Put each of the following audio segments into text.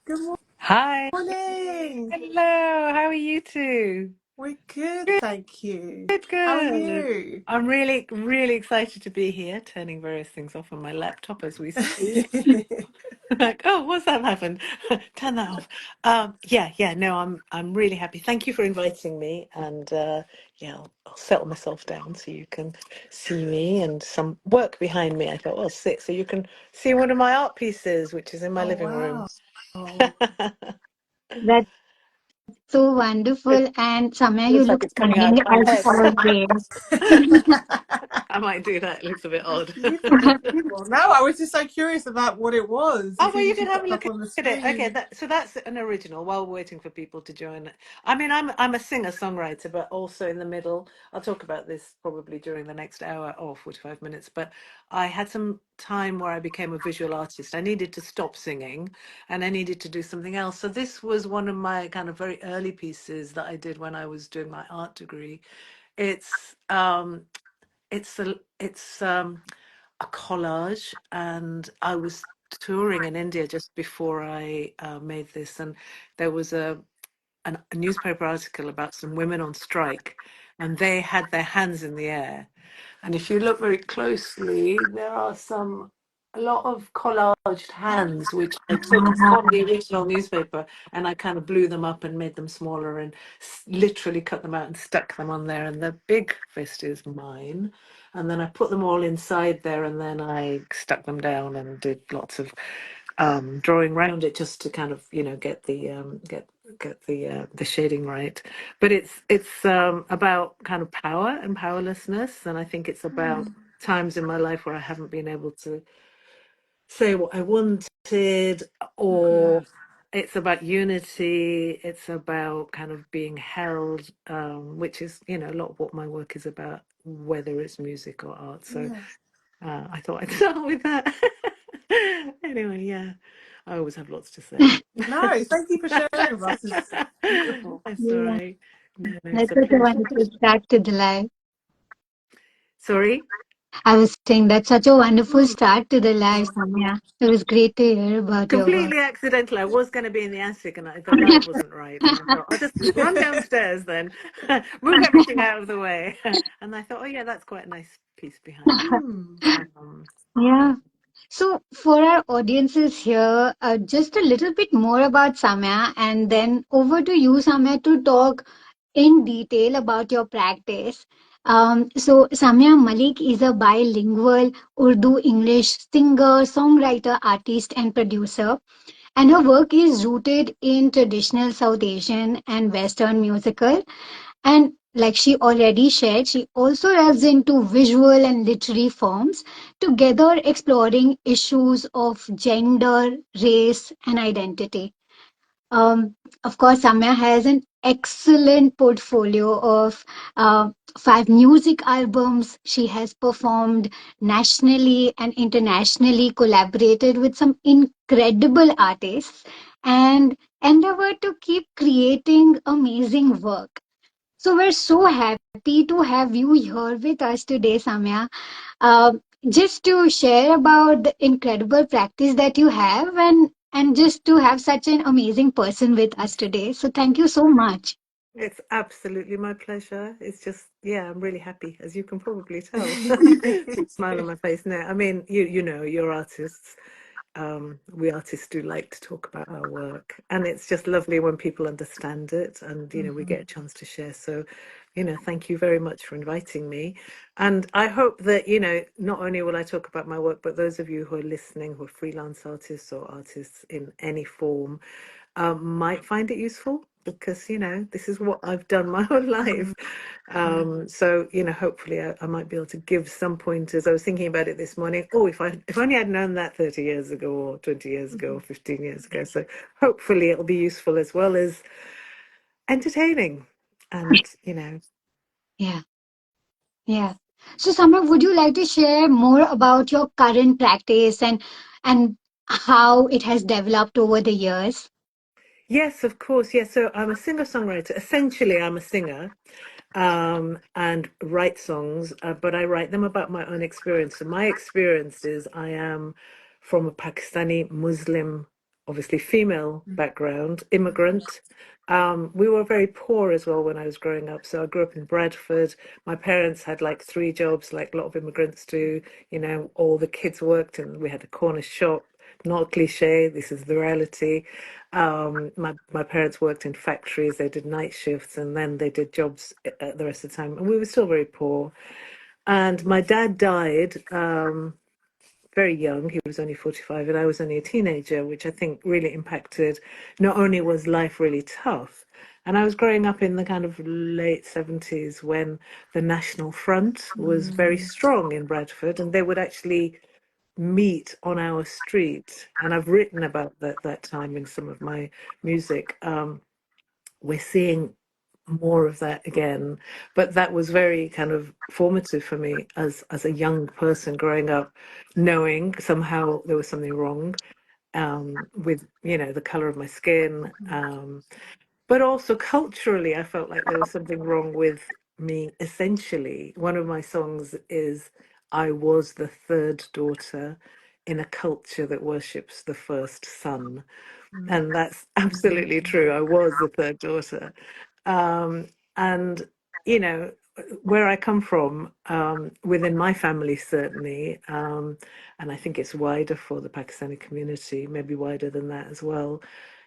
Good Hi. morning. Hello. How are you two? We're good, thank you. Good, How are good. you? I'm really, really excited to be here, turning various things off on my laptop as we speak. Like, oh, what's that happened? Turn that off. Yeah, no, I'm really happy. Thank you for inviting me, and yeah, I'll settle myself down so you can see me and some work behind me. I thought, well, sit so you can see one of my art pieces, which is in my Oh, living room. wow. Oh, That's so wonderful. And Samya, you Looks like look it's coming out stunning of my as head. always. I might do that. It looks a bit odd. beautiful. No, I was just so curious about what it was. Oh, If well, you you could can just have put a it look up on the at it. Okay, screen. so that's an original while we're waiting for people to join. I mean, I'm a singer-songwriter, but also in the middle. I'll talk about this probably during the next hour or 45 minutes, but I had some time where I became a visual artist. I needed to stop singing and I needed to do something else. So this was one of my kind of very early pieces that I did when I was doing my art degree. It's it's a collage, and I was touring in India just before I made this, and there was a newspaper article about some women on strike, and they had their hands in the air. And if you look very closely, there are a lot of collaged hands, which I took from the original newspaper and I kind of blew them up and made them smaller and literally cut them out and stuck them on there. And the big fist is mine. And then I put them all inside there and then I stuck them down and did lots of drawing around it just to kind of get the shading right. But it's about kind of power and powerlessness, and I think it's about times in my life where I haven't been able to say what I wanted, Mhm. or it's about unity. It's about kind of being held, which is a lot of what my work is about, whether it's music or art. So Yeah. I thought I'd start with that. Anyway, yeah, I always have lots to say. No, thank you for sharing with us. It's beautiful. That's all Yeah, right. No, it's that's a such a pleasure. wonderful start to the life. Sorry? I was saying that's such a wonderful start to the life, Samya. It was great to hear about your work. Completely accidental. I was going to be in the attic and the light wasn't right. And I thought, I'll just run downstairs then, move everything out of the way. And I thought, oh, yeah, that's quite a nice piece behind. Mm. Um, Yeah. So, for our audiences here, just a little bit more about Samya, and then over to you, Samya, to talk in detail about your practice. So, Samya Malik is a bilingual Urdu English singer, songwriter, artist, and producer. And her work is rooted in traditional South Asian and Western musical. And like she already shared, she also delves into visual and literary forms, together exploring issues of gender, race, and identity. Um, of course, Samya has an excellent portfolio of uh, 5 music albums. She has performed nationally and internationally, collaborated with some incredible artists, and endeavored to keep creating amazing work. So we're so happy to have you here with us today, Samya. Um, just to share about the incredible practice that you have, and just to have such an amazing person with us today. So thank you so much. it's absolutely my pleasure. It's just, yeah, I'm really happy, as you can probably tell. Big smile on my face now. I mean, you're artists. We artists do like to talk about our work, and it's just lovely when people understand it, and we Mhm. get a chance to share. So, thank you very much for inviting me, and I hope that not only will I talk about my work, but those of you who are listening, who are freelance artists or artists in any form, might find it useful, because this is what I've done my whole life. So hopefully I might be able to give some pointers. I was thinking about it this morning. Oh, if only I'd known that 30 years ago or 20 years ago or 15 years ago. So hopefully it'll be useful as well as entertaining. And Yeah, yeah. So Samya, would you like to share more about your current practice and how it has developed over the years? yes, of course, yes. So I'm a singer-songwriter. Essentially, I'm a singer, and write songs, but I write them about my own experience. So my experience is I am from a Pakistani Muslim obviously female background, immigrant. We were very poor as well when I was growing up. So I grew up in Bradford. My parents had like 3 jobs, like a lot of immigrants do. You know, all the kids worked, and we had a corner shop. Not cliche, this is the reality. My parents worked in factories, they did night shifts, and then they did jobs the rest of the time. And we were still very poor. And my dad died very young. He was only 45 and I was only a teenager, which I think really impacted. Not only was life really tough, and I was growing up in the kind of late 70s when the National Front was very strong in Bradford, and they would actually meet on our street. And I've written about that time in some of my music. We're seeing more of that again, but that was very kind of formative for me as a young person growing up, knowing somehow there was something wrong with, you know, the color of my skin, but also culturally I felt like there was something wrong with me. Essentially, one of my songs is I was the third daughter in a culture that worships the first son. And that's absolutely true. I was the third daughter. Um, and, you know, where I come from, within my family, certainly, and I think it's wider for the Pakistani community, maybe wider than that as well,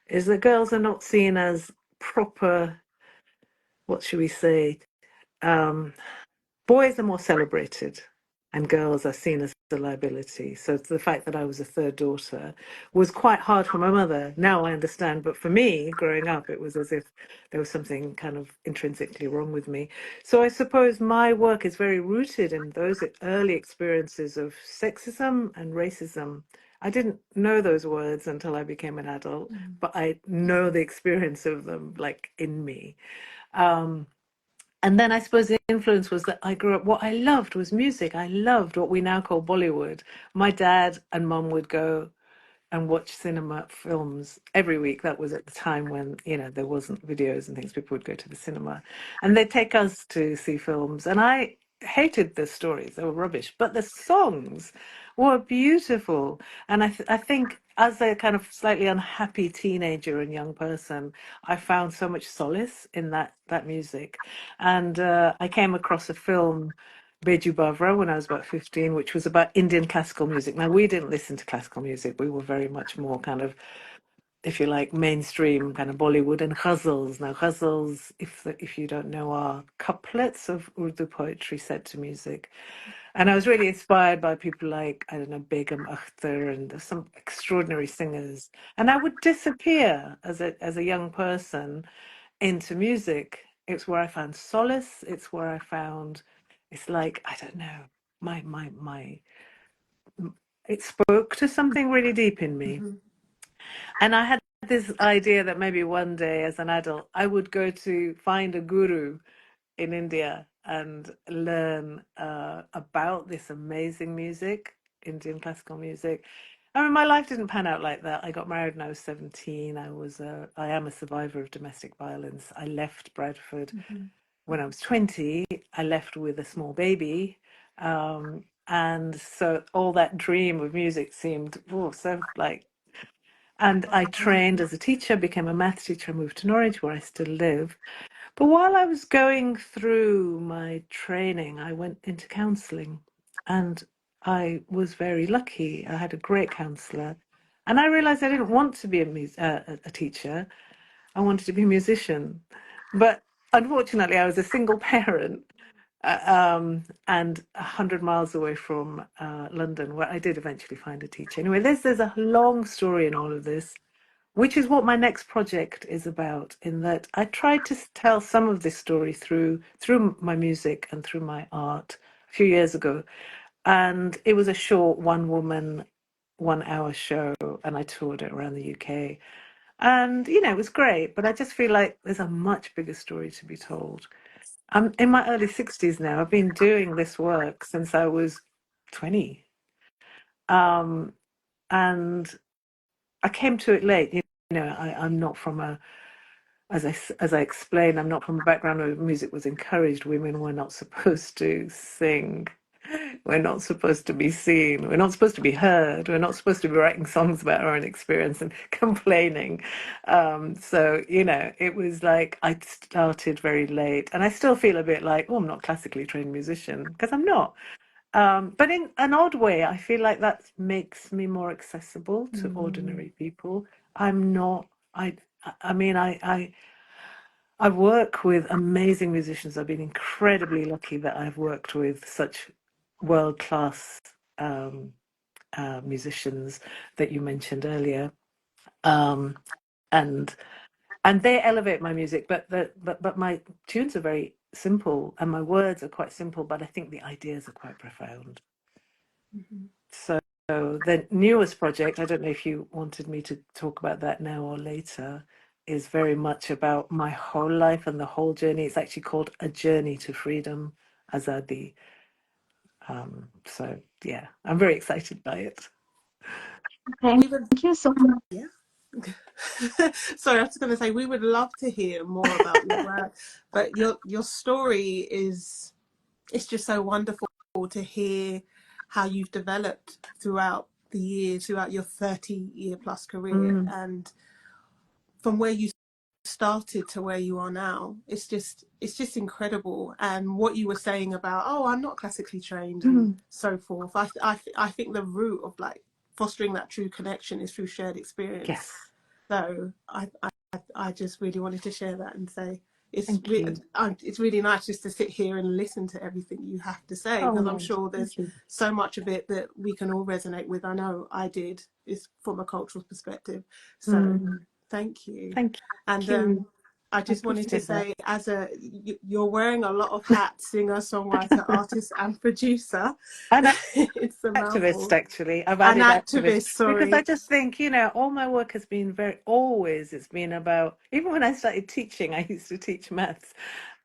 is that girls are not seen as proper, what should we say? Um, Boys are more celebrated and girls are seen as a liability. So the fact that I was a third daughter was quite hard for my mother. Now I understand, but for me, growing up, it was as if there was something kind of intrinsically wrong with me. So I suppose my work is very rooted in those early experiences of sexism and racism. I didn't know those words until I became an adult, but I know the experience of them like in me. And then I suppose the influence was that I grew up, what I loved was music. I loved what we now call Bollywood. My dad and mum would go and watch cinema films every week. That was at the time when, you know, there wasn't videos and things. People would go to the cinema and they'd take us to see films. And I hated the stories. They were rubbish. But the songs were beautiful. And I think as a kind of slightly unhappy teenager and young person, I found so much solace in that music. And I came across a film, Beju Bavra, when I was about 15, which was about Indian classical music. Now, we didn't listen to classical music. We were very much more kind of, if you like, mainstream kind of Bollywood and ghazals. Now, ghazals, if you don't know, are couplets of Urdu poetry set to music. And I was really inspired by people like, I don't know, Begum Akhtar and some extraordinary singers. And I would disappear as a young person into music. It's where I found solace. It's where I found, it's like, I don't know, my it spoke to something really deep in me. And I had this idea that maybe one day as an adult, I would go to find a guru in India and learn about this amazing music, Indian classical music. I mean, my life didn't pan out like that. I got married when I was 17. I am a survivor of domestic violence. I left Bradford when I was 20. I left with a small baby. And so all that dream of music seemed so like, and I trained as a teacher, became a maths teacher, moved to Norwich, where I still live. But while I was going through my training, I went into counselling, and I was very lucky. I had a great counsellor, and I realised I didn't want to be a teacher. I wanted to be a musician. But unfortunately, I was a single parent and 100 miles away from London, where I did eventually find a teacher. Anyway, there's a long story in all of this, which is what my next project is about, in that I tried to tell some of this story through my music and through my art a few years ago. And it was a short one woman, 1 hour show, and I toured it around the UK. And, you know, it was great, but I just feel like there's a much bigger story to be told. I'm in my early 60s now. I've been doing this work since I was 20. Um, and I came to it late. You know, I'm not from as I explained, I'm not from a background where music was encouraged. Women were not supposed to sing. We're not supposed to be seen. We're not supposed to be heard. We're not supposed to be writing songs about our own experience and complaining. So, it was like I started very late, and I still feel a bit like, oh, I'm not classically trained musician because I'm not. But in an odd way, I feel like that makes me more accessible to ordinary people. I'm not. I mean, I work with amazing musicians. I've been incredibly lucky that I've worked with such world-class um, musicians that you mentioned earlier, um, and they elevate my music. But my tunes are very simple, and my words are quite simple. But I think the ideas are quite profound. So the newest project, I don't know if you wanted me to talk about that now or later, is very much about my whole life and the whole journey. It's actually called A Journey to Freedom, Azadi. So yeah, I'm very excited by it. Thank We would, you so much. yeah. Sorry, I was going to say we would love to hear more about your work, but your story is, it's just so wonderful to hear how you've developed throughout the years, throughout your 30-year plus career, Mm, and from where you started to where you are now. It's just incredible. And what you were saying about, oh, I'm not classically trained and mm, so forth, I think the root of like fostering that true connection is through shared experience. yes, So I just really wanted to share that and say thank you. it's really nice just to sit here and listen to everything you have to say, Oh because I'm no, sure there's thank you. so much of it that we can all resonate with. I know I did, is from a cultural perspective. So Mm, thank you. thank And you. I I just wanted to appreciate that. say, you're wearing a lot of hats: singer, songwriter, artist, and producer. And It's a activist, mouthful. actually. I've An added activist activist, because I sorry. just think, all my work has been it's been about, even when I started teaching, I used to teach maths.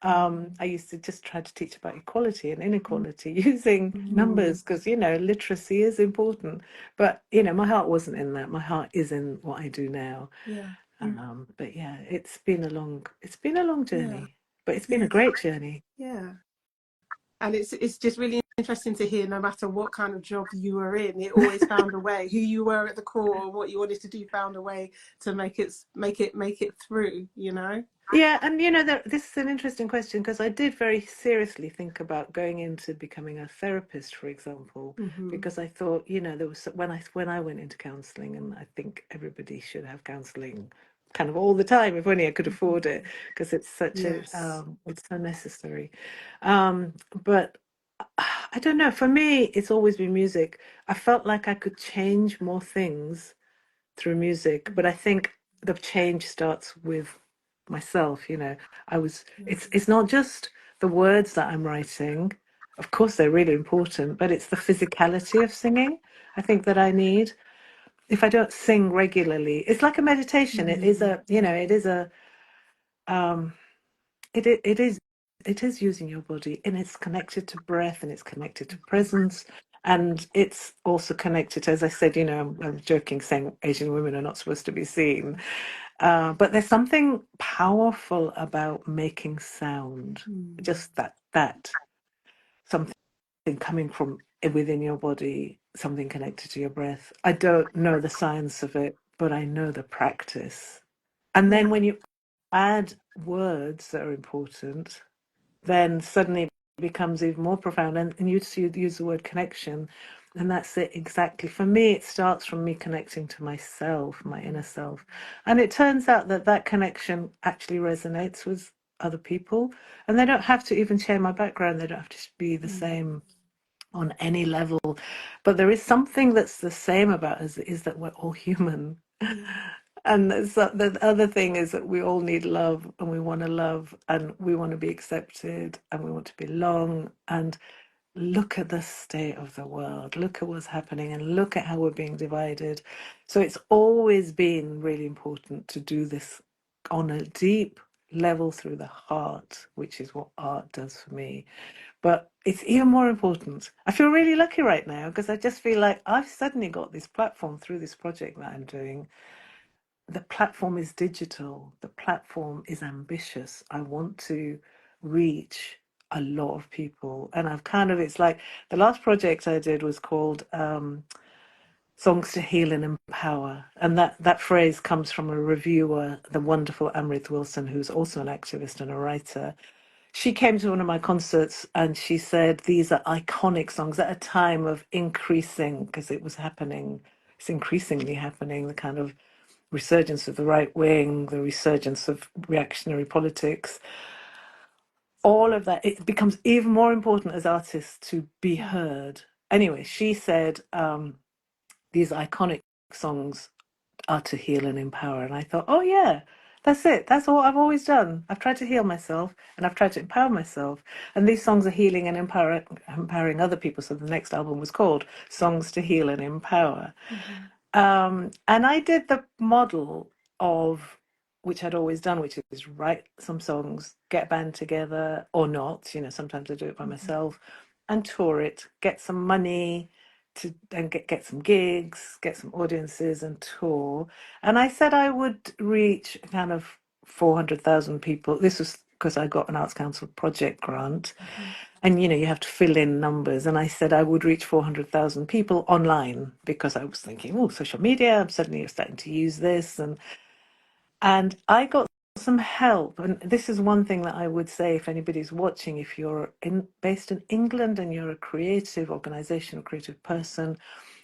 I used to just try to teach about equality and inequality using Mm, numbers because, literacy is important. But, my heart wasn't in that. My heart is in what I do now. yeah, But yeah, it's been a long yeah, journey, but it's been a yeah, great journey. yeah. And it's just really interesting to hear, no matter what kind of job you were in, it always found a way. Who you were at the core, what you wanted to do, found a way to make it through. Yeah, and this is an interesting question because I did very seriously think about going into becoming a therapist, for example, Hmm. because I thought, there was when I went into counselling, and I think everybody should have counselling kind of all the time if only I could afford it, because it's such a Yes. it's so necessary. But I don't know, for me, it's always been music. I felt like I could change more things through music, but I think the change starts with myself. It's not just the words that I'm writing. Of course, they're really important, but it's the physicality of singing, I think, that I need. If I don't sing regularly, it's like a meditation. It is Mm, a, it is a, um, it is using your body, and it's connected to breath, and it's connected to presence, and it's also connected, as I said, I'm joking saying Asian women are not supposed to be seen, but there's something powerful about making sound, mm, just that something coming from within your body, something connected to your breath. I don't know the science of it, but I know the practice. And yeah. then when you add words that are important, then suddenly it becomes even more profound. And you use the word connection, and that's it exactly. For me, it starts from me connecting to myself, my inner self. And it turns out that that connection actually resonates with other people. And they don't have to even share my background, they don't have to be the Mm, same on any level. But there is something that's the same about us, is that we're all human. yeah. And the other thing is that we all need love, and we want to love, and we want to be accepted, and we want to belong. And look at the state of the world. Look at what's happening, and look at how we're being divided. So it's always been really important to do this on a deep level through the heart, which is what art does for me. But it's even more important. I feel really lucky right now because I just feel like I've suddenly got this platform through this project that I'm doing. The platform is digital. The platform is ambitious. I want to reach a lot of people. And I've kind of, it's like the last project I did was called Songs to Heal and Empower. And that phrase comes from a reviewer, the wonderful Amrith Wilson, who's also an activist and a writer. She came to one of my concerts and she said, these are iconic songs at a time of increasing, because it was happening, it's increasingly happening, the kind of resurgence of the right wing, the resurgence of reactionary politics, all of that. It becomes even more important as artists to be heard. Anyway, she said, these iconic songs are to heal and empower. And I thought, oh, yeah, that's it. That's all I've always done. I've tried to heal myself and I've tried to empower myself. And these songs are healing and empowering other people. So the next album was called Songs to Heal and Empower. And I did the model of, which I'd always done, which is write some songs, get a band together or not. Sometimes I do it by myself and tour it, get some money and get some gigs, get some audiences and tour. And I said I would reach kind of 400,000 people. This was because I got an Arts Council project grant. And you have to fill in numbers. And I said I would reach 400,000 people online because I was thinking, oh, social media, I'm suddenly starting to use this. And I got some help. And this is one thing that I would say if anybody's watching, if you're based in England and you're a creative organization or creative person,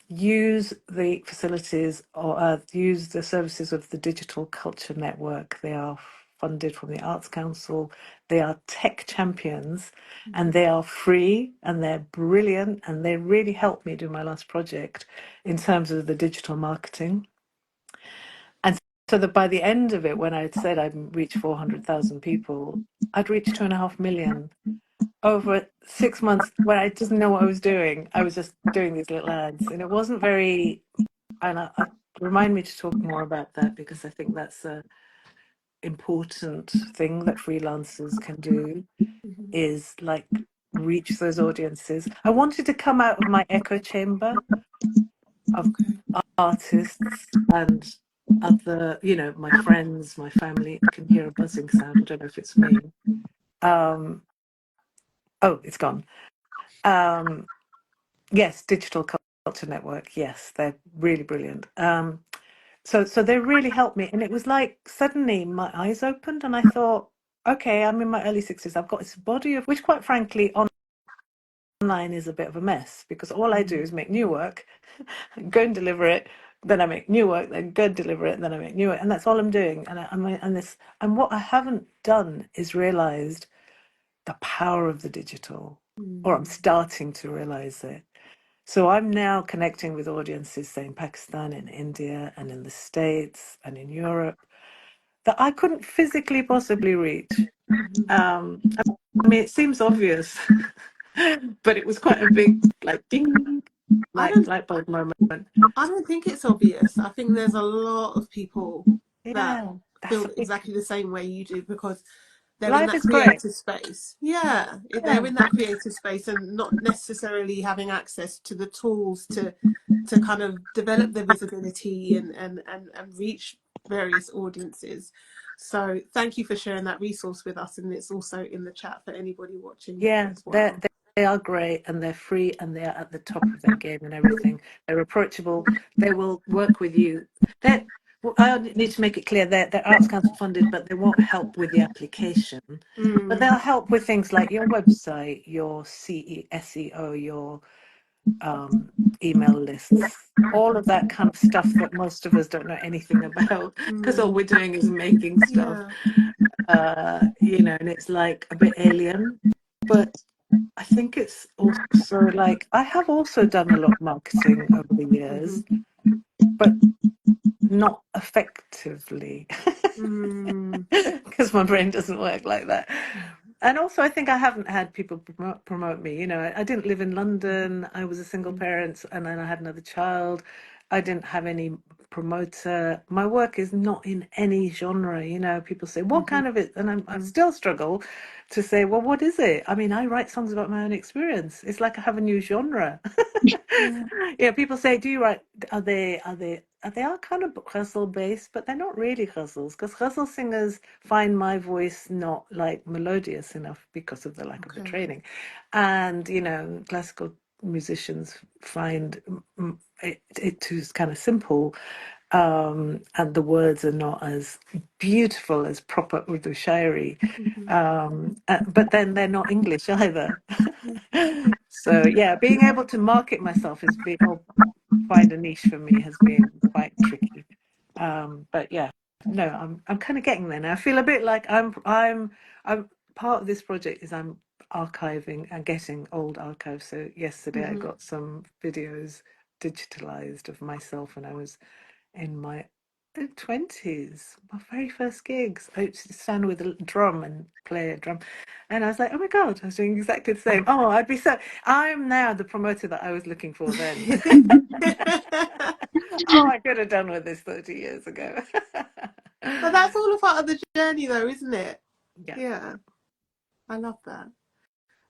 use the facilities or use the services of the Digital Culture Network. They are funded from the Arts Council. They are tech champions and they are free and they're brilliant and they really helped me do my last project in terms of the digital marketing. And so that by the end of it, when I'd said I'd reach 400,000 people, I'd reached 2.5 million over 6 months when I didn't know what I was doing. I was just doing these little ads and it wasn't very, and I remind me to talk more about that because I think that's a important thing that freelancers can do is like reach those audiences. I wanted to come out of my echo chamber of artists and other, my friends, my family. I can hear a buzzing sound. I don't know if it's me. Oh, it's gone. Yes, Digital Culture Network. Yes, they're really brilliant. So they really helped me. And it was like suddenly my eyes opened and I thought, okay, I'm in my early 60s. I've got this body of, which quite frankly, online is a bit of a mess because all I do is make new work, go and deliver it. Then I make new work, then go and deliver it, and then I make new work. And that's all I'm doing. And what I haven't done is realized the power of the digital, or I'm starting to realize it. So I'm now connecting with audiences, say in Pakistan, in India, and in the States, and in Europe, that I couldn't physically possibly reach. I mean, it seems obvious, but it was quite a big, like, ding, I like don't light bulb moment. I don't think it's obvious. I think there's a lot of people that Yeah, that's feel a big. exactly the same way you do because they're in Life that is great. creative space. Yeah, they're Yeah, in that creative space and not necessarily having access to the tools to kind of develop their visibility and reach various audiences. So thank you for sharing that resource with us, and it's also in the chat for anybody watching yeah, as well. they are great and they're free and they are at the top of their game and everything. They're approachable. They will work with you. I need to make it clear they're Arts Council funded, but they won't help with the application. But they'll help with things like your website, your SEO, your email lists, all of that kind of stuff that most of us don't know anything about because all we're doing is making stuff. Yeah. And it's like a bit alien. But I think it's also like I have also done a lot of marketing over the years, but not effectively because my brain doesn't work like that. And also, I think I haven't had people promote me. I didn't live in London. I was a single parent, and then I had another child. I didn't have any promoter. My work is not in any genre. People say, what kind of it? And I still struggle to say, well, what is it? I mean, I write songs about my own experience. It's like I have a new genre. Yeah. People say, do you write, are they they are kind of ghazal based, but they're not really ghazals because ghazal singers find my voice not like melodious enough because of the lack of the Okay. training, and classical musicians find it too kind of simple, and the words are not as beautiful as proper Urdu shairi, Hmm. but then they're not English either. Yeah. So yeah, being able to market myself as being or find a niche for me has been quite tricky. But yeah, no, I'm kind of getting there now. I feel a bit like I'm part of this project is I'm archiving and getting old archives. So yesterday I Hmm. got some videos digitalized of myself when I was in my 20s, my very first gigs. I used to stand with a drum and play a drum. And I was like, oh my God, I was doing exactly the same. Oh, I'm now the promoter that I was looking for then. Oh, I could have done with this 30 years ago. But that's all a part of the journey, though, isn't it? Yeah. Yeah, I love that.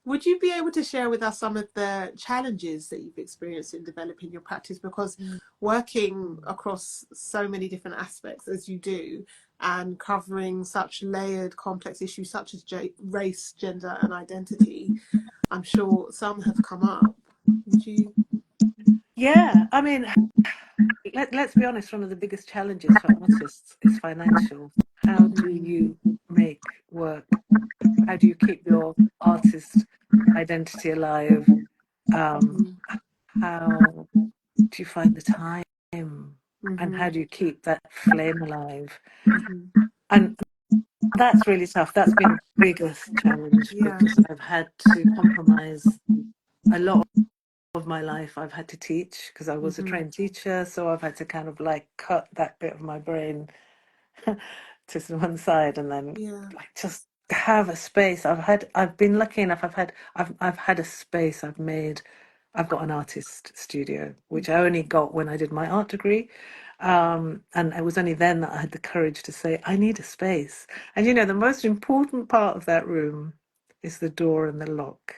Would you be able to share with us some of the challenges that you've experienced in developing your practice? Because working across so many different aspects as you do and covering such layered, complex issues such as race, gender, and identity, I'm sure some have come up. Would you? Yeah. I mean, let's be honest, one of the biggest challenges for artists is financial. How do Mm. you make work? How do you keep your artist identity alive? Um, Mm. how do you find the time? And Mm-hmm. how do you keep that flame alive? Mm-hmm. And that's really tough. That's been the biggest challenge Yeah. because I've had to compromise a lot of my life. I've had to teach because I was a Mm-hmm. trained teacher. So I've had to kind of like cut that bit of my brain to one side and then Yeah. like just have a space. I've been lucky enough. I've had a space. I've got an artist studio, which I only got when I did my art degree. And it was only then that I had the courage to say, I need a space. And the most important part of that room is the door and the lock.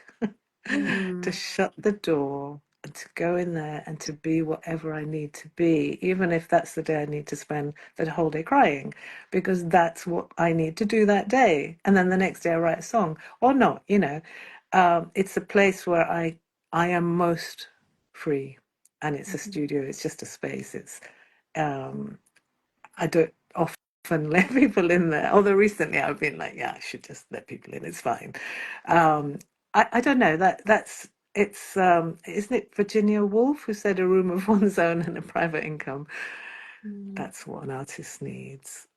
To Mm. shut the door and to go in there and to be whatever I need to be, even if that's the day I need to spend the whole day crying, because that's what I need to do that day. And then the next day I write a song or not. It's a place where I am most free, and it's a Mm-hmm. studio. It's just a space. Um, I don't often let people in there. Although recently I've been like, yeah, I should just let people in. It's fine. Um, I don't know it's isn't it Virginia Woolf who said a room of one's own and a private income? Mm. That's what an artist needs.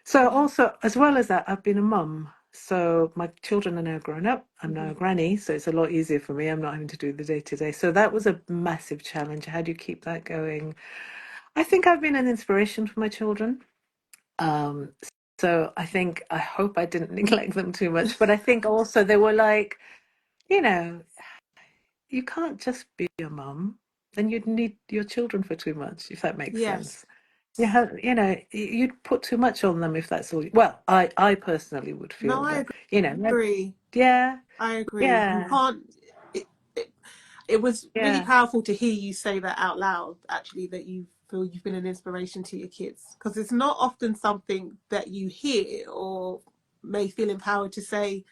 So also, as well as that, I've been a mum. So my children are now grown up. I'm now Mm-hmm. a granny, so it's a lot easier for me. I'm not having to do the day to day. So that was a massive challenge. How do you keep that going? I think I've been an inspiration for my children. Um, so I hope I didn't neglect them too much, but I think also they were like, you know, you can't just be a mum, then you'd need your children for too much, if that makes Yes. sense. You'd put too much on them if that's all. Well, I personally would No, feel, I but agree. yeah, I agree. You yeah, can't. It, it, it was really yeah. powerful to hear you say that out loud. Actually, that you feel you've been an inspiration to your kids, because it's not often something that you hear or may feel empowered to say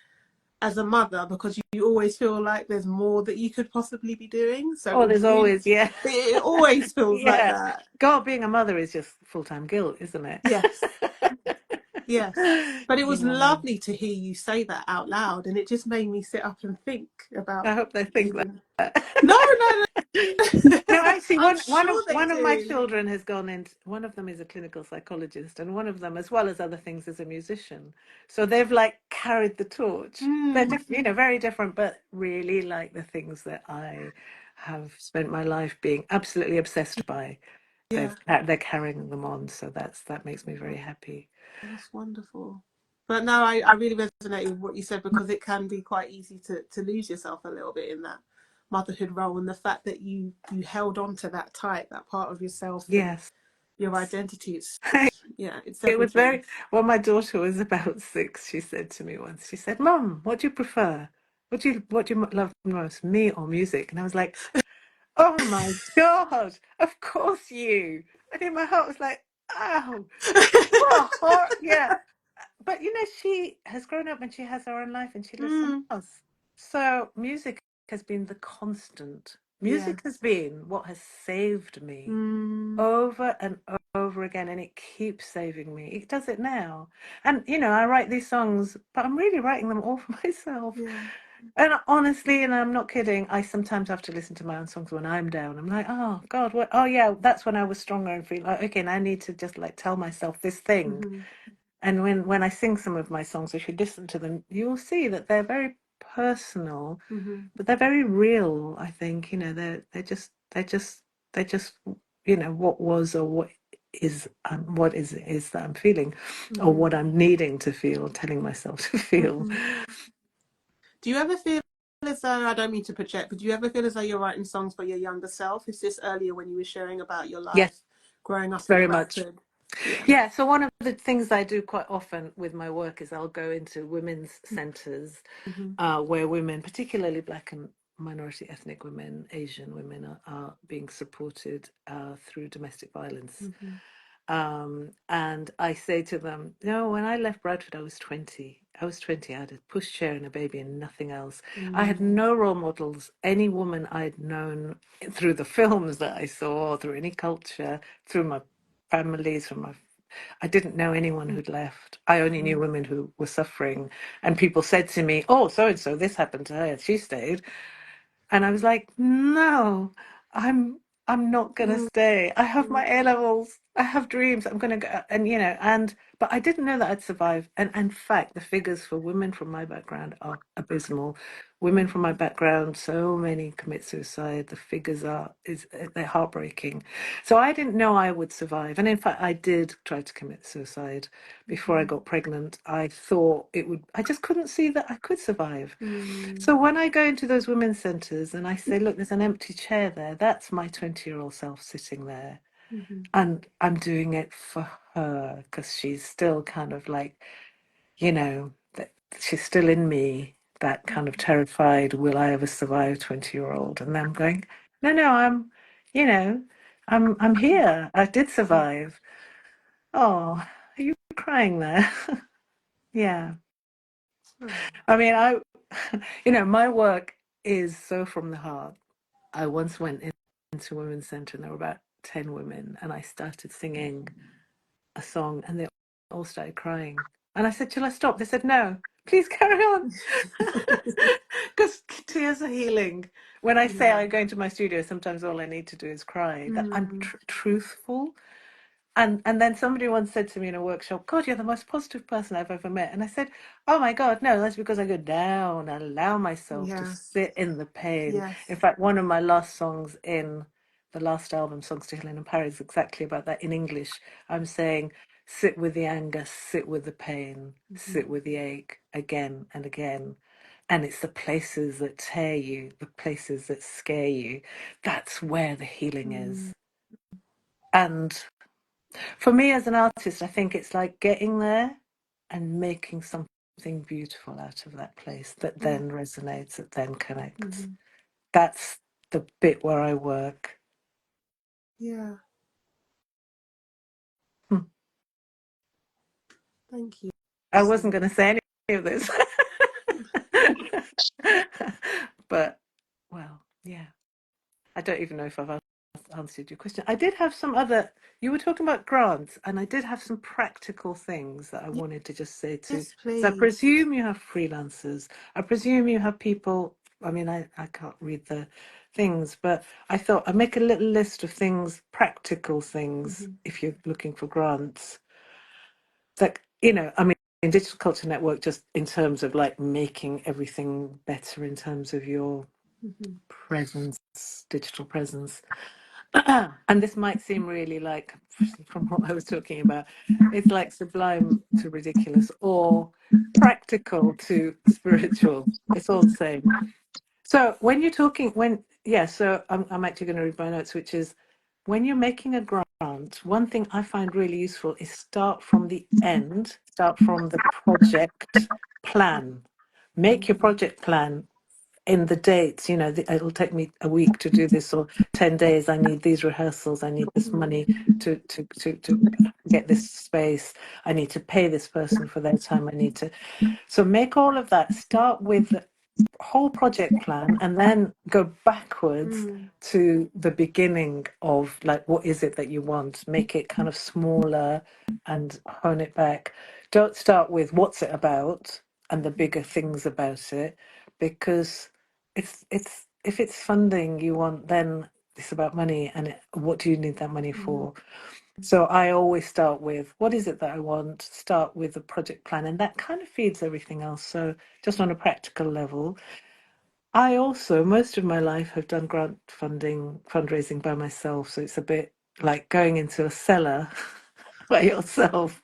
as a mother, because you always feel like there's more that you could possibly be doing. So it Oh, was there's really. always, yeah, It always feels like yeah. that. God, being a mother is just full-time guilt, isn't it? Yes. Yes. But it was Yeah. lovely to hear you say that out loud, and it just made me sit up and think I about hope they think even. that. No, no, No, no. actually, I'm one of sure they one of my do. children has gone in. One of them is a clinical psychologist, and one of them, as well as other things, is a musician. So they've like carried the torch. They're Mm, very different, but really like the things that I have spent my life being absolutely obsessed by. yeah, They're carrying them on, so that makes me very happy. that's wonderful. But no, I really resonate with what you said, because it can be quite easy to lose yourself a little bit in that motherhood role, and the fact that you held on to that tight, that part of yourself and Yes. your identity. It's yeah, it's It was everything. when my daughter was about 6, she said to me once, she said, Mum, what do you prefer? What do you love most, me or music? And I was like, oh my God, of course you. And in my heart was like, oh, yeah. But she has grown up and she has her own life and she lives somewhere Mm, else. So music has been the constant. yeah. Music has been what has saved me Mm, over and over again, and it keeps saving me. It does it now. And I write these songs, but I'm really writing them all for myself. yeah. And honestly, and I'm not kidding, I sometimes have to listen to my own songs when I'm down. I'm like, oh God, what? Oh yeah, that's when I was stronger and feel like, okay, now I need to just like tell myself this thing. Mm-hmm. And when I sing some of my songs, if you listen to them, you'll see that they're very personal, Mm-hmm. but they're very real. I think they're just what was or what is that I'm feeling, or Mm-hmm. what I'm needing to feel, telling myself to feel. Mm-hmm. Do you ever feel as though, I don't mean to project, but do you ever feel as though you're writing songs for your younger self? Is this earlier when you were sharing about your Yes, life growing up in very much. adulthood? Yeah. Yeah, so one of the things I do quite often with my work is I'll go into women's centres Mm-hmm. where women, particularly Black and minority ethnic women, Asian women, are being supported through domestic violence. Mm-hmm. And I say to them, when I left Bradford, I was 20. I was 20. I had a pushchair and a baby and nothing else. I had Mm-hmm. no role models. Any woman I'd known through the films that I saw, through any culture, through my families, I didn't know anyone who'd left. I only knew women who were suffering. And people said to me, oh, so and so, this happened to her. She stayed. And I was like, no, I'm not gonna stay. I have my A levels. I have dreams. I'm gonna go, and but I didn't know that I'd survive. And in fact, the figures for women from my background are abysmal. Women from my background, so many commit suicide. The figures they're heartbreaking. So I didn't know I would survive. And in fact, I did try to commit suicide before I got pregnant. I thought it would. I just couldn't see that I could survive. Mm-hmm. So when I go into those women's centres and I say, look, there's an empty chair there, that's my 20-year-old self sitting there. Mm-hmm. And I'm doing it for her because she's still kind of like, that she's still in me, that kind of terrified, will I ever survive 20-year-old? And I'm going, no, you know, I'm here. I did survive. Oh, are you crying there? Yeah. I mean, my work is so from the heart. I once went into a women's centre and there were about 10 women and I started singing a song and they all started crying. And I said, shall I stop? They said, no, please carry on. Because tears are healing. When I say Yeah. I go into my studio, sometimes all I need to do is cry. That I'm Mm-hmm. truthful. And then somebody once said to me in a workshop, God, you're the most positive person I've ever met. And I said, oh my God, no, that's because I go down and allow myself to Yeah. sit in the pain. In Yes. fact, one of my last songs in the last album, Songs to Heal in Paris, is exactly about that in English. I'm saying, sit with the anger, sit with the pain, Mm-hmm. sit with the ache again and again. And it's the places that tear you, the places that scare you. That's where the healing is. And for me as an artist, I think it's like getting there and making something beautiful out of that place that Yeah. then resonates, that then connects. Mm-hmm. That's the bit where I work. Yeah. Hmm. Thank you, I wasn't Samia. going to say any of this. But, well, yeah. I don't even know if I've answered your question. I did have some other, you were talking about grants, and I did have some practical things that I wanted to just say to, Yes, so I please. presume you have freelancers. I presume you have people, I mean, I can't read the things, but I thought I'd make a little list of things, practical things, Mm-hmm. if you're looking for grants. That, I mean, in Digital Culture Network, just in terms of like making everything better in terms of your Mm-hmm. presence, digital presence. And this might seem really like, from what I was talking about, it's like sublime to ridiculous or practical to spiritual. It's all the same. So when you're talking, so I'm actually going to read my notes, which is when you're making a grant, one thing I find really useful is start from the end, start from the project plan. Make your project plan in the dates, it'll take me a week to do this, or 10 days, I need these rehearsals, I need this money to get this space, I need to pay this person for their time, so make all of that, start with the whole project plan, and then go backwards to the beginning of, like, what is it that you want? Make it kind of smaller and hone it back. Don't start with what's it about and the bigger things about it, because if it's funding you want, then it's about money, and what do you need that money for? So I always start with, what is it that I want? Start with the project plan, and that kind of feeds everything else. So just on a practical level, I also, most of my life, have done grant fundraising by myself. So it's a bit like going into a cellar by yourself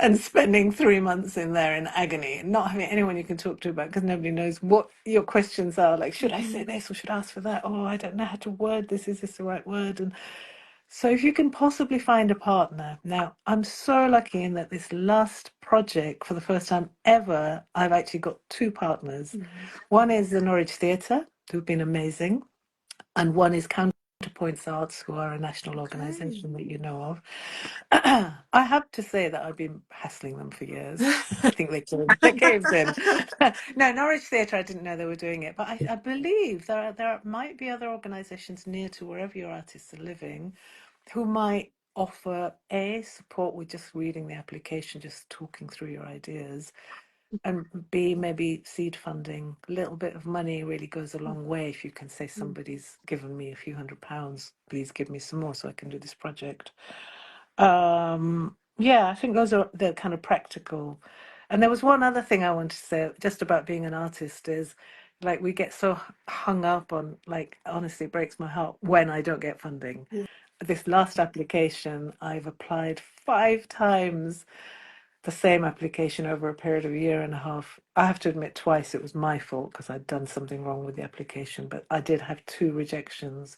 and spending 3 months in there in agony and not having anyone you can talk to about, because nobody knows what your questions are. Like, should I say this or should I ask for that? Oh, I don't know how to word this. Is this the right word? And so if you can possibly find a partner. Now, I'm so lucky in that this last project, for the first time ever, I've actually got two partners. One is the Norwich Theatre, who've been amazing, and one is Counterpoints Arts, who are a national organisation that you know of. I have to say that I've been hassling them for years. I think they caved in. No, Norwich Theatre, I didn't know they were doing it, but I believe there might be other organisations near to wherever your artists are living who might offer support with just reading the application, just talking through your ideas, and B, maybe seed funding. A little bit of money really goes a long way. If you can say, somebody's given me a few £100, please give me some more so I can do this project. Yeah, I think those are the kind of practical. And there was one other thing I wanted to say just about being an artist is, like, we get so hung up on, like, honestly, it breaks my heart when I don't get funding. This last application, I've applied 5 times the same application over a period of a year and a half. I have to admit, twice it was my fault because I'd done something wrong with the application, but I did have 2 rejections.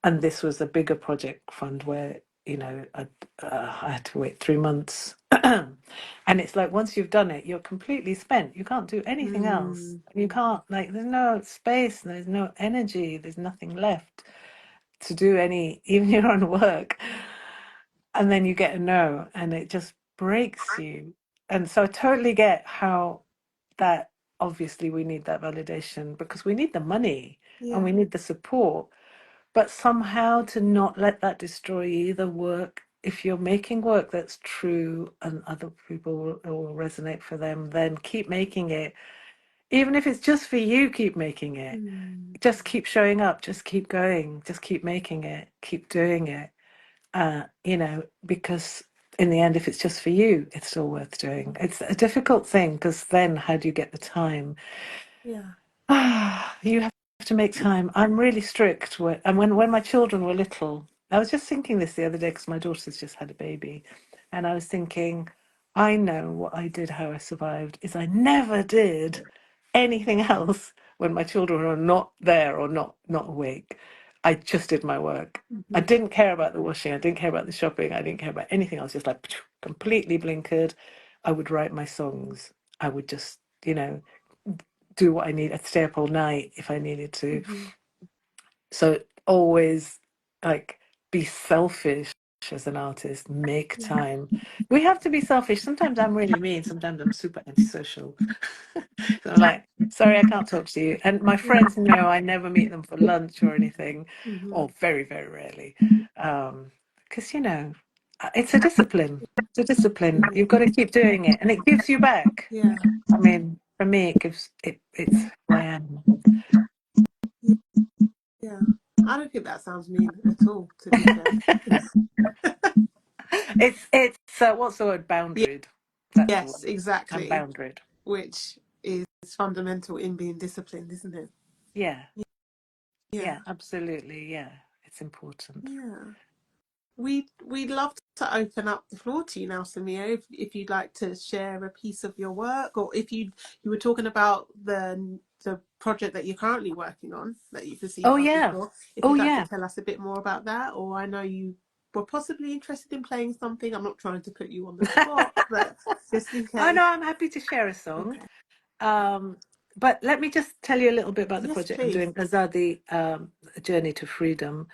And this was a bigger project fund where, I had to wait 3 months. And it's like, once you've done it, you're completely spent. You can't do anything else. You can't, like, there's no space, there's no energy, there's nothing left to do even your own work. And then you get a no, and it just breaks you. And so I totally get how that, obviously we need that validation because we need the money and we need the support, but somehow to not let that destroy either work. If you're making work that's true and other people will resonate for them, then keep making it. Even if it's just for you, keep making it. Just keep showing up, just keep going, just keep making it, keep doing it. Because in the end, if it's just for you, it's still worth doing. It's a difficult thing because then how do you get the time? You have to make time. I'm really strict. And when my children were little, I was just thinking this the other day because my daughter's just had a baby. And I was thinking, I know what I did, how I survived, is I never did anything else when my children were not there or not awake. I just did my work. I didn't care about the washing. I didn't care about the shopping. I didn't care about anything else. Just like completely blinkered. I would write my songs. I would just, do what I need. I'd stay up all night if I needed to. So always, like, be selfish as an artist. Make time. We have to be selfish. Sometimes I'm really mean. Sometimes I'm super antisocial. So I'm like, sorry, I can't talk to you. And my friends know I never meet them for lunch or anything, or very, very rarely. Because, it's a discipline. It's a discipline. You've got to keep doing it. And it gives you back. I mean, for me, it's who I am. I don't think that sounds mean at all, to be fair. It's what's the word? Boundaried. That's the Yes, word. I'm exactly. boundaried. Which is fundamental in being disciplined, isn't it? Yeah. Yeah. Yeah, absolutely. Yeah. It's important. Yeah. We'd love to open up the floor to you now, Samia, if you'd like to share a piece of your work, or if you were talking about the project that you're currently working on that you've received Oh funding yeah. for. If Oh you'd like to yeah. tell us a bit more about that, or I know you were possibly interested in playing something. I'm not trying to put you on the spot, but just in Oh case. no, I'm happy to share a song. Okay. but let me just tell you a little bit about the Yes, project I'm please. doing, Azadi, Journey to Freedom.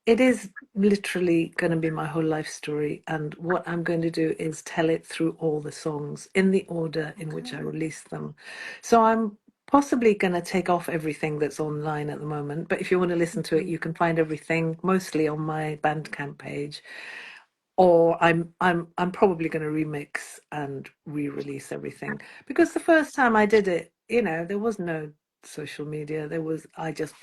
It is literally going to be my whole life story, and what I'm going to do is tell it through all the songs in the order in which I Okay. release them. So I'm possibly going to take off everything that's online at the moment, but if you want to listen to it, you can find everything mostly on my Bandcamp page. Or I'm probably going to remix and re-release everything, because the first time I did it, there was no social media. I just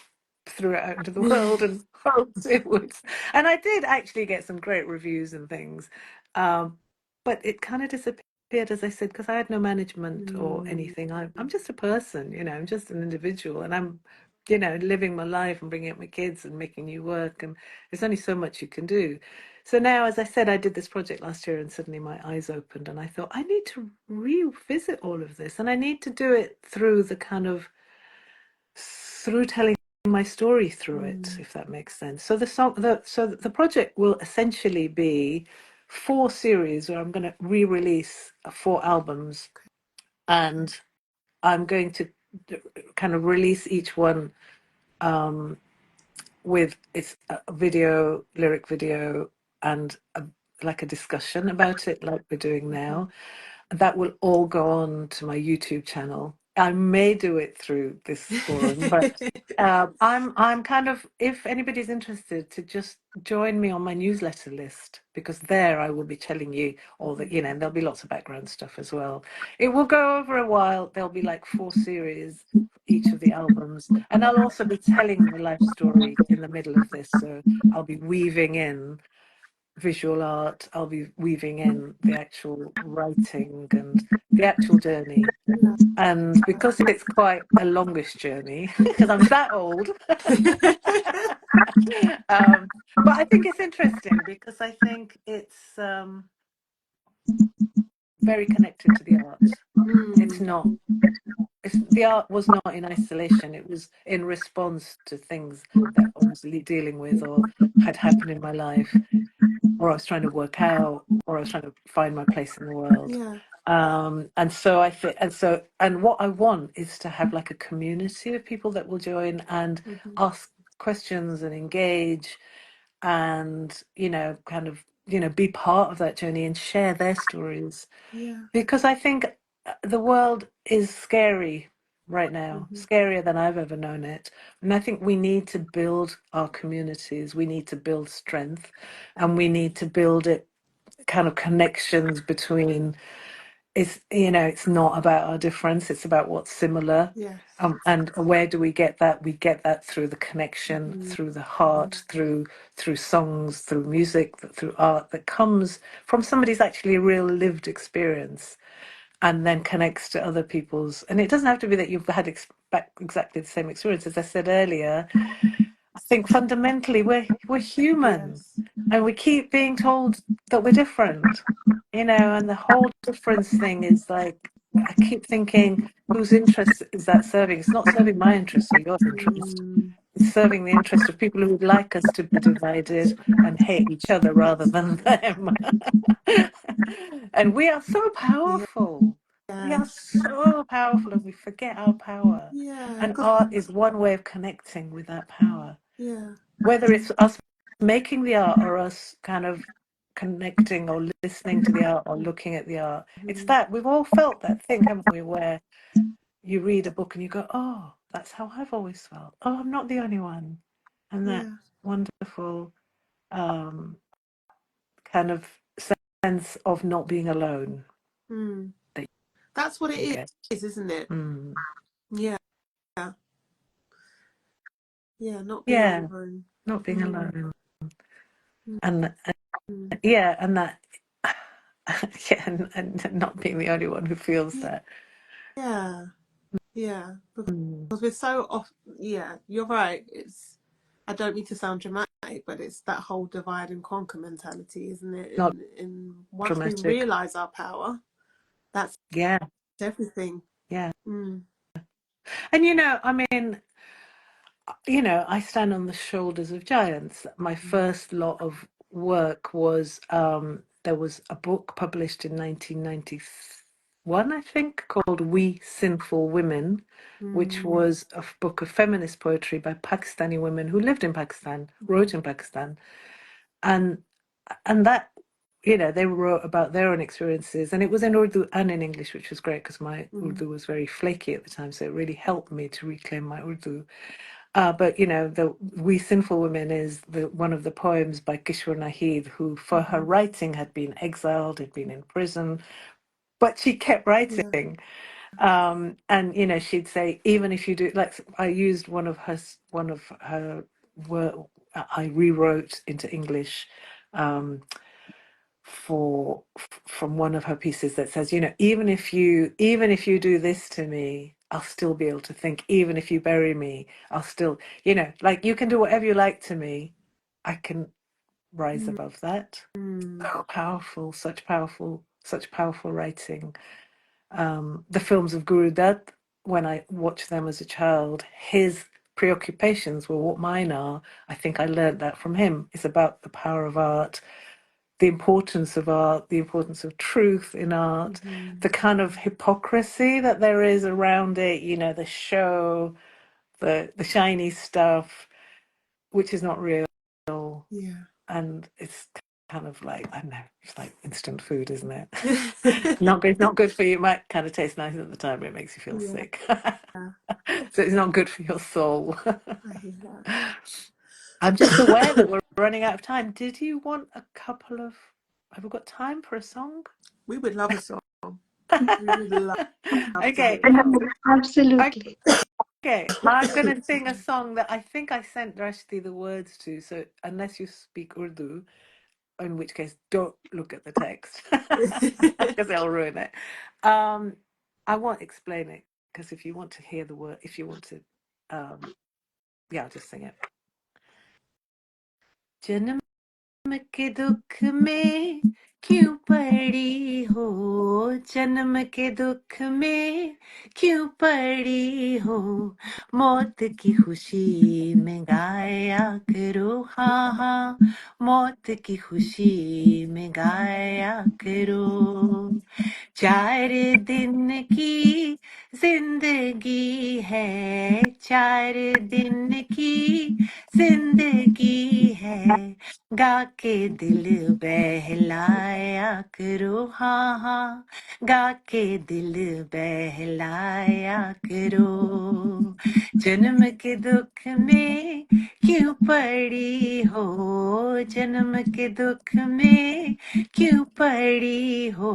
threw it out into the world and hoped it would. And I did actually get some great reviews and things, but it kind of disappeared, as I said, because I had no management or anything. I'm just a person, I'm just an individual, and I'm living my life and bringing up my kids and making new work, and there's only so much you can do. So now, as I said, I did this project last year, and suddenly my eyes opened, and I thought, I need to revisit all of this, and I need to do it through through telling my story through it, if that makes sense. So the project will essentially be 4 series where I'm going to re-release 4 albums, and I'm going to kind of release each one with its lyric video, and like a discussion about it, like we're doing now. That will all go on to my YouTube channel. I may do it through this forum, but I'm kind of, if anybody's interested, to just join me on my newsletter list, because there I will be telling you all that, and there'll be lots of background stuff as well. It will go over a while. There'll be like 4 series for each of the albums, and I'll also be telling my life story in the middle of this. So I'll be weaving in visual art, I'll be weaving in the actual writing and the actual journey. And because it's quite a longish journey, because I'm that old, but I think it's interesting, because I think it's very connected to the art. It's not. The art was not in isolation. It was in response to things that I was dealing with or had happened in my life, or I was trying to work out, or I was trying to find my place in the world. Yeah. And so I think, and what I want is to have like a community of people that will join and ask questions and engage, and kind of be part of that journey and share their stories, Yeah. because I think the world is scary right now, scarier than I've ever known it. And I think we need to build our communities. We need to build strength, and we need to build it kind of connections between. It's not about our difference. It's about what's similar. Yes. And where do we get that? We get that through the connection, through the heart, through songs, through music, through art that comes from somebody's actually real lived experience, and then connects to other people's. And it doesn't have to be that you've had exactly the same experience. As I said earlier, I think fundamentally we're human, Yes. and we keep being told that we're different, and the whole difference thing is like, I keep thinking, whose interest is that serving? It's not serving my interest or your interest. It's serving the interest of people who would like us to be divided and hate each other rather than them. And we are so Yeah. powerful. We are so powerful, and we forget our power. Yeah. And art is one way of connecting with that power. Yeah. Whether it's us making the art or us kind of connecting or listening to the art or looking at the art, it's that we've all felt that thing, haven't we, where you read a book and you go, oh, that's how I've always felt. Oh, I'm not the only one. And that Yeah. wonderful kind of sense of not being alone that That's what you it get. is, isn't it? Yeah. Yeah. Not being Yeah, alone. not being alone. Mm. And yeah, and that yeah, and not being the only one who feels that. Yeah. Yeah. Mm. Because we're so off. Yeah, you're right. I don't mean to sound dramatic, but it's that whole divide and conquer mentality, isn't it? Not In once we dramatic. realize our power, that's Yeah, everything. yeah. Mm. And I mean, I stand on the shoulders of giants. My first lot of work was there was a book published in 1993 one, I think, called We Sinful Women, which was a book of feminist poetry by Pakistani women who lived in Pakistan, wrote in Pakistan. And that, you know, they wrote about their own experiences, and it was in Urdu and in English, which was great because my Urdu was very flaky at the time, so it really helped me to reclaim my Urdu. But you know, the We Sinful Women is one of the poems by Kishore Nahid, who for her writing had been exiled, had been in prison, but she kept Yeah. writing. And you know, she'd say, even if you do, like, I used one of her word, I rewrote into English from one of her pieces that says, you know, even if you do this to me, I'll still be able to think. Even if you bury me, I'll still, you know, like, you can do whatever you like to me, I can rise above that. So powerful, such powerful writing. The films of Guru Dutt, when I watched them as a child, his preoccupations were what mine are. I think I learned that from him. It's about the power of art, the importance of art, the importance of truth in art, the kind of hypocrisy that there is around it, you know, the show, the shiny stuff, which is not real. Yeah. And it's kind of like, I don't know, it's like instant food, isn't it? Yeah. Not good for you. It might kind of taste nice at the time, but it makes you feel Yeah. sick. So it's not good for your soul. I hear that. I'm just aware that we're running out of time. Did you want a couple of, have we got time for a song? We would love a song. We would love to Okay. hear a song. Absolutely. Okay. I'm going to sing a song that I think I sent Rashti the words to. So unless you speak Urdu, in which case don't look at the text because they'll ruin it. I won't explain it because if you want to hear the word, if you want to, yeah, I'll just sing it. जन्म के दुख में क्यों पड़ी हो, जन्म के दुख में क्यों पड़ी हो, मौत की खुशी में गाया करो, हाँ हाँ, मौत की खुशी में गाया करो। 4 दिन की जिंदगी है, 4 दिन की जिंदगी है, गा के दिल बहलाया करो, हाँ हाँ, गा के दिल बहलाया करो। जन्म के दुख में क्यों पड़ी हो, जन्म के दुख में क्यों पड़ी हो,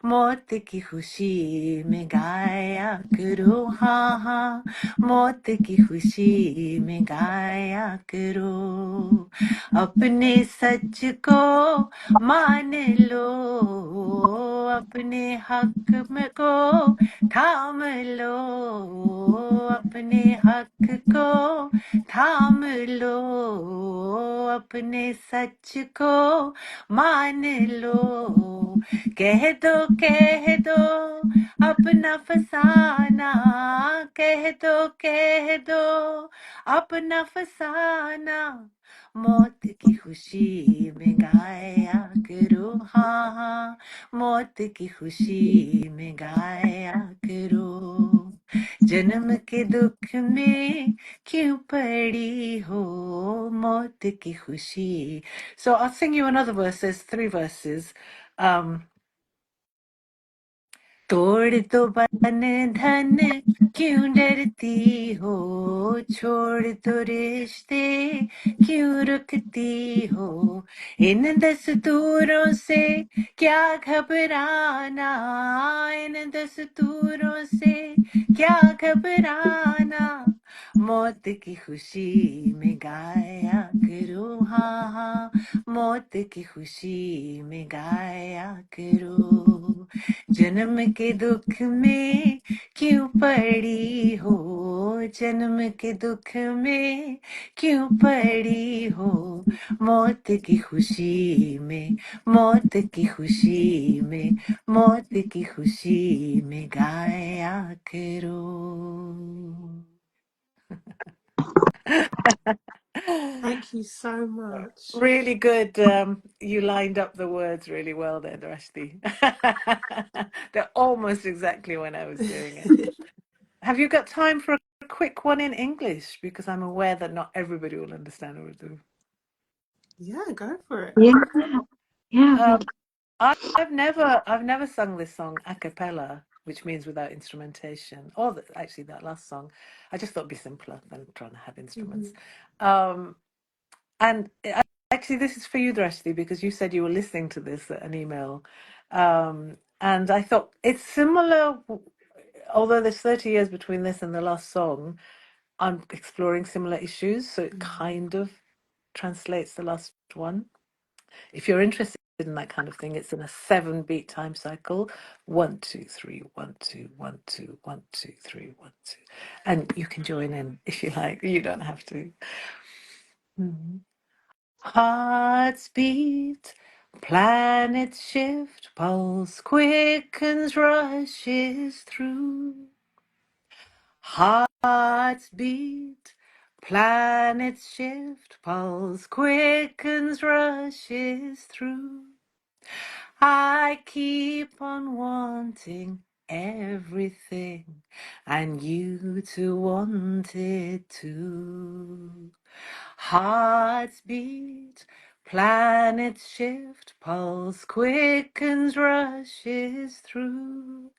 मौत की खुशी में गाया करो, हाँ हाँ, मौत की खुशी में गाया करो। अपने सच को मान लो, अपने हक में को थाम लो, अपने हक को थाम लो, अपने सच को मान लो, कह दो अपना फसाना, कह दो अपना फसाना, मौत की खुशी में गाया करो, हाँ हाँ, मौत की खुशी में गाया करो। जन्म के दुख में क्यों पड़ी हो, मौत की खुशी. So I'll sing you another verse. There's 3 verses. तोड़ दो बंधन क्यों डरती हो, छोड़ दो रिश्ते क्यों रुकती हो, इन दस्तूरों से क्या घबराना, इन दस्तूरों से क्या घबराना, मौत की खुशी में गाया करो, हाँ हाँ, मौत की खुशी में गाया करो। जन्म के दुख में क्यों पड़ी हो, जन्म के दुख में क्यों पड़ी हो, मौत की खुशी में, मौत की खुशी में, मौत की खुशी में गाया करो। Thank you so much. Really good. You lined up the words really well there, Drashti. They're almost exactly when I was doing it. Have you got time for a quick one in English? Because I'm aware that not everybody will understand Urdu. Yeah, go for it. Yeah, yeah, we, Um, I've never sung this song a cappella, which means without instrumentation. Or actually, that last song, I just thought it'd be simpler than trying to have instruments. Mhm. Um, and actually, this is for you, Drashti, because you said you were listening to this an email, and I thought it's similar. Although there's 30 years between this and the last song, I'm exploring similar issues, so it kind of translates the last one. If you're interested in that kind of thing, it's in a 7-beat time cycle. 1, 2, 3, 1, 2, 1, 2, 1, 2, 3, 1, 2. And you can join in if you like. You don't have to. Mhm. Hearts beat, planets shift, pulse quickens, rushes through. Hearts beat, planets shift, pulse quickens, rushes through. I keep on wanting everything, and you to want it too. Hearts beat, planets shift, pulse quickens, rushes through.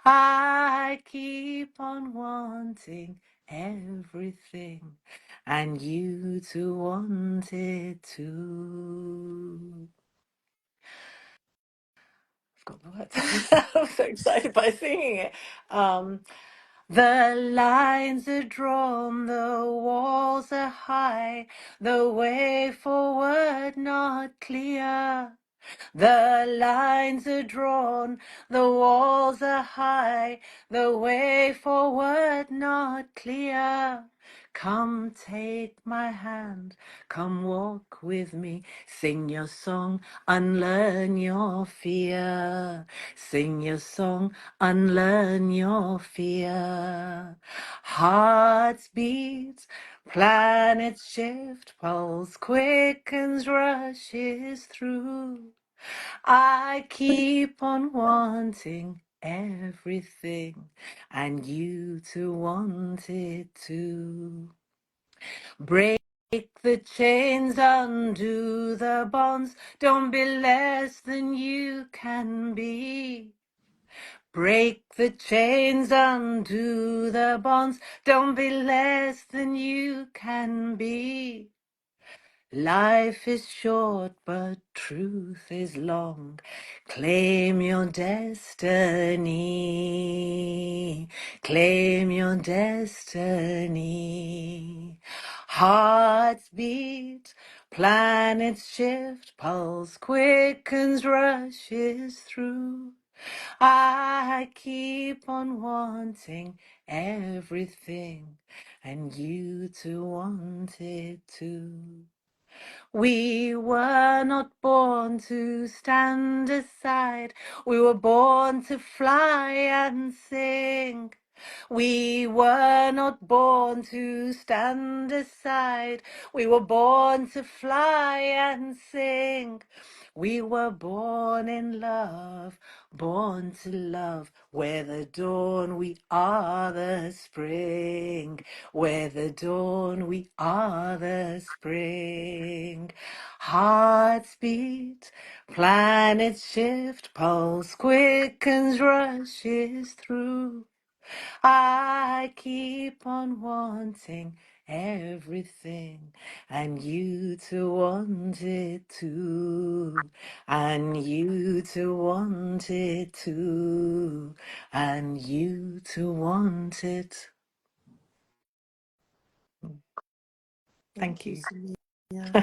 I keep on wanting everything, and you to want it too. I've got the words. I'm so excited by singing it. The lines are drawn, the walls are high, the way forward not clear. The lines are drawn, the walls are high, the way forward not clear. Come take my hand, come walk with me, sing your song, unlearn your fear. Sing your song, unlearn your fear. Hearts beat, planets shift, pulse quickens, rushes through. I keep on wanting everything, and you to want it too. Break the chains, undo the bonds, don't be less than you can be. Break the chains, undo the bonds, don't be less than you can be. Life is short, but truth is long. Claim your destiny. Claim your destiny. Hearts beat, planets shift, pulse quickens, rushes through. I keep on wanting everything, and you to want it too. We were not born to stand aside. We were born to fly and sing. We were not born to stand aside. We were born to fly and sing. We were born in love, born to love. We're the dawn, we are the spring. We're the dawn, we are the spring. Hearts beat, planets shift, pulse quickens, rushes through. I keep on wanting everything, and you to want it too, and you to want it too, and you to want it. Thank Thank you, you. Samia.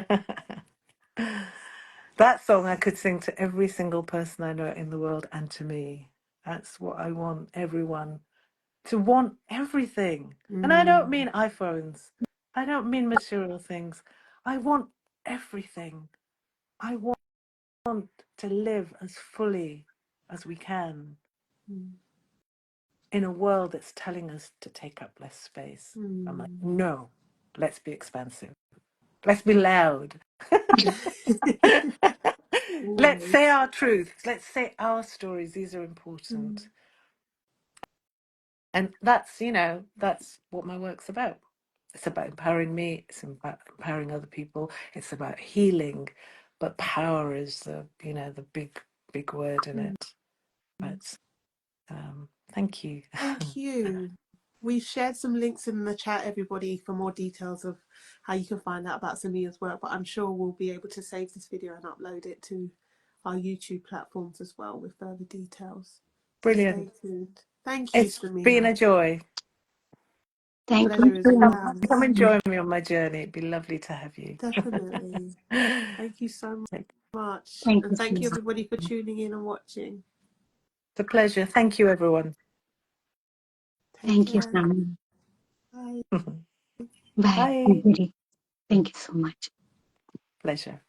That song I could sing to every single person I know in the world and to me. That's what I want everyone to want everything. And I don't Mm, mean iPhones. I don't mean material things. I want everything. I want to live as fully as we can mm, in a world that's telling us to take up less space. I'm like, mm. no, let's be expansive. Let's be loud. Let's say Always. our truths. Let's say our stories. These are important. And that's, that's what my work's about. It's about empowering me. It's about empowering other people. It's about healing. But power is the big word in it. But thank you. Thank you. We've shared some links in the chat, everybody, for more details of how you can find out about Samia's work, but I'm sure we'll be able to save this video and upload it to our YouTube platforms as well with further details. So stay Brilliant. tuned. Thank you, It's been a Samia. joy. A Thank you pleasure as so well. Come and join me on my journey. It'd be lovely to have you. Definitely. Thank you so It's much. Thank And you so thank you, much. everybody, for tuning in and watching. a pleasure. Thank you, everyone. Take Thank you, care. Sam. Bye. Bye, Bye. everybody. Thank you so much. Pleasure.